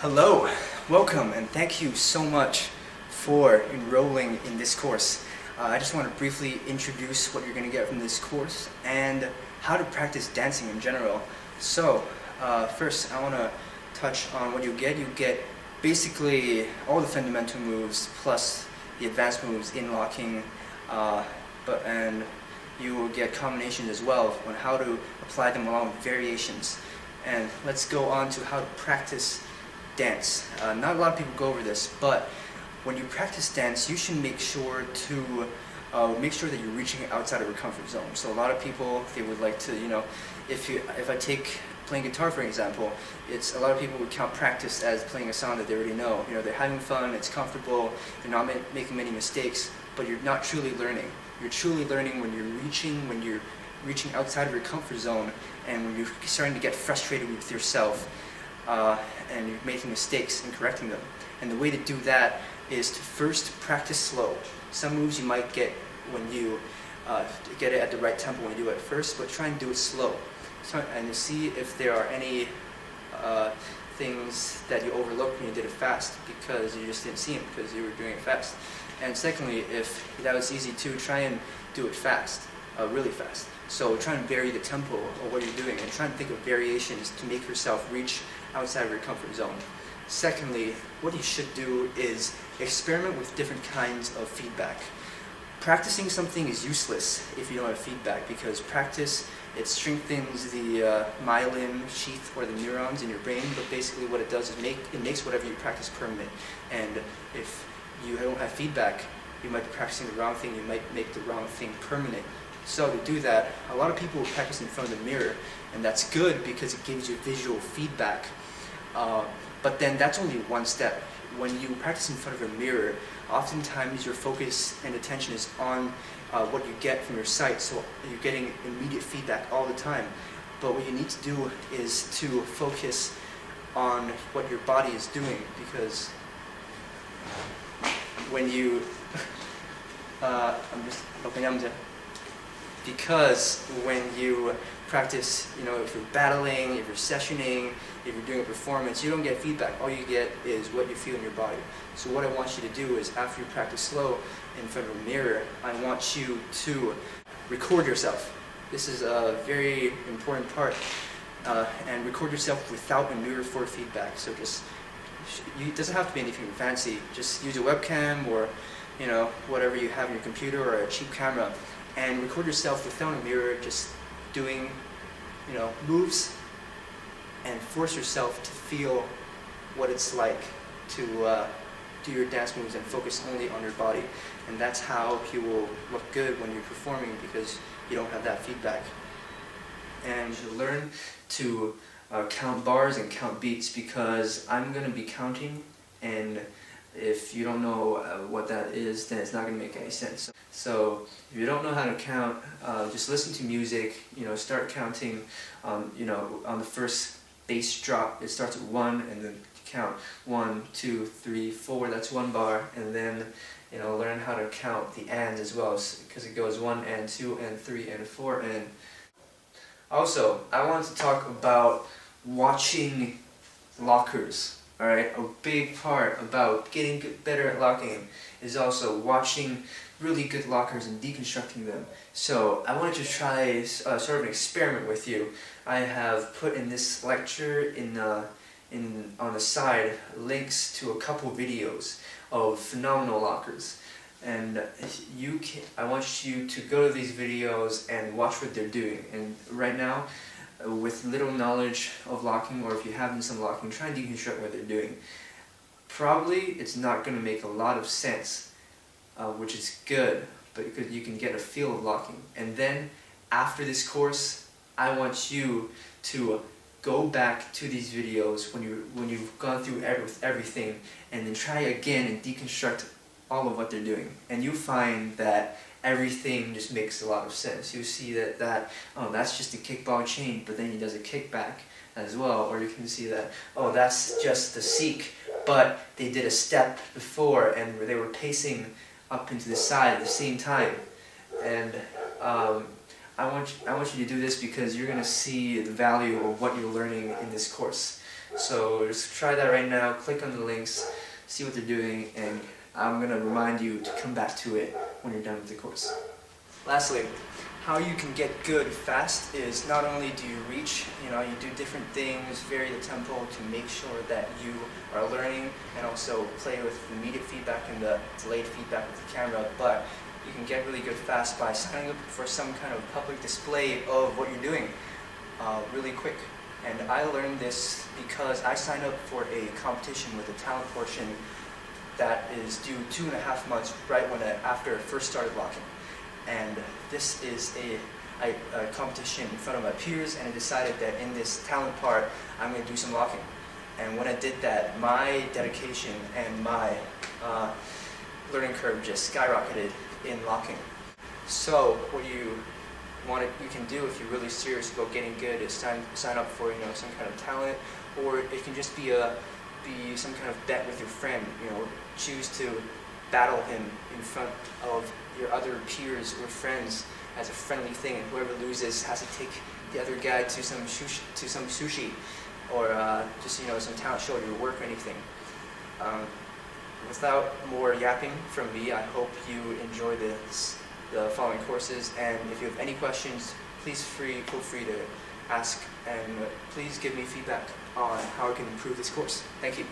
Hello, welcome, and thank you so much for enrolling in this course. I just want to briefly introduce what you're going to get from this course and how to practice dancing in general. So, first I want to touch on what you get. You get basically all the fundamental moves plus the advanced moves in locking, and you will get combinations as well on how to apply them along with variations. And let's go on to how to practice dance. Not a lot of people go over this, but when you practice dance, you should make sure that you're reaching outside of your comfort zone. So a lot of people, they would like to, if I take playing guitar for example, it's a lot of people would count practice as playing a song that they already know. They're having fun, it's comfortable, they're not making many mistakes, but you're not truly learning. You're truly learning when you're reaching outside of your comfort zone, and when you're starting to get frustrated with yourself, and you're making mistakes and correcting them. And the way to do that is to first practice slow. Some moves you might get when you get it at the right tempo when you do it first, but try and do it slow. And see if there are any things that you overlooked when you did it fast because you just didn't see them because you were doing it fast. And secondly, if that was easy too, try and do it fast, really fast. So try and vary the tempo of what you're doing and try and think of variations to make yourself reach outside of your comfort zone. Secondly, what you should do is experiment with different kinds of feedback. Practicing something is useless if you don't have feedback, because practice, it strengthens the myelin sheath or the neurons in your brain, but basically what it does is it makes whatever you practice permanent. And if you don't have feedback, you might be practicing the wrong thing, you might make the wrong thing permanent. So to do that, a lot of people will practice in front of the mirror, and that's good because it gives you visual feedback. But then that's only one step. When you practice in front of a mirror, oftentimes your focus and attention is on what you get from your sight, so you're getting immediate feedback all the time. But what you need to do is to focus on what your body is doing, because when you when you practice, if you're battling, if you're sessioning, if you're doing a performance, you don't get feedback. All you get is what you feel in your body. So what I want you to do is, after you practice slow in front of a mirror, I want you to record yourself. This is a very important part. And record yourself without a mirror for feedback. So it doesn't have to be anything fancy. Just use a webcam or whatever you have on your computer or a cheap camera, and record yourself without a mirror, just doing moves, and force yourself to feel what it's like to do your dance moves and focus only on your body. And that's how you will look good when you're performing, because you don't have that feedback. And you should learn to count bars and count beats, because I'm going to be counting, and if you don't know what that is, then it's not going to make any sense. So if you don't know how to count, just listen to music, start counting, on the first bass drop, it starts at 1, and then count 1, 2, 3, 4, that's 1 bar, and then learn how to count the ands as well, because it goes 1 and 2 and 3 and 4 and... Also, I want to talk about watching lockers. Alright, a big part about getting better at locking is also watching really good lockers and deconstructing them. So I wanted to try sort of an experiment with you. I have put in this lecture on the side links to a couple videos of phenomenal lockers. And I want you to go to these videos and watch what they're doing. And right now, with little knowledge of locking, or if you have done some locking, try and deconstruct what they're doing. Probably it's not going to make a lot of sense, which is good, but you can get a feel of locking. And then after this course, I want you to go back to these videos when you've gone through everything, and then try again and deconstruct all of what they're doing. And you'll find that everything just makes a lot of sense. You see that that's just a kickball chain, but then he does a kickback as well. Or you can see that, that's just the seek, but they did a step before and they were pacing up into the side at the same time. And I want you to do this because you're going to see the value of what you're learning in this course. So just try that right now, click on the links, see what they're doing, and I'm going to remind you to come back to it when you're done with the course. Lastly, how you can get good fast is not only do you reach, you do different things, vary the tempo to make sure that you are learning, and also play with immediate feedback and the delayed feedback with the camera, but you can get really good fast by signing up for some kind of public display of what you're doing really quick. And I learned this because I signed up for a competition with a talent portion that is due 2.5 months right after I first started locking. And this is a competition in front of my peers, and I decided that in this talent part I'm going to do some locking. And when I did that, my dedication and my learning curve just skyrocketed in locking. So what you can do if you're really serious about getting good is sign up for some kind of talent, or it can just be some kind of bet with your friend. Choose to battle him in front of your other peers or friends as a friendly thing, and whoever loses has to take the other guy to some sushi, or just some talent show at your work or anything. Without more yapping from me, I hope you enjoy the following courses, and if you have any questions, please feel free to ask, and please give me feedback on how I can improve this course. Thank you.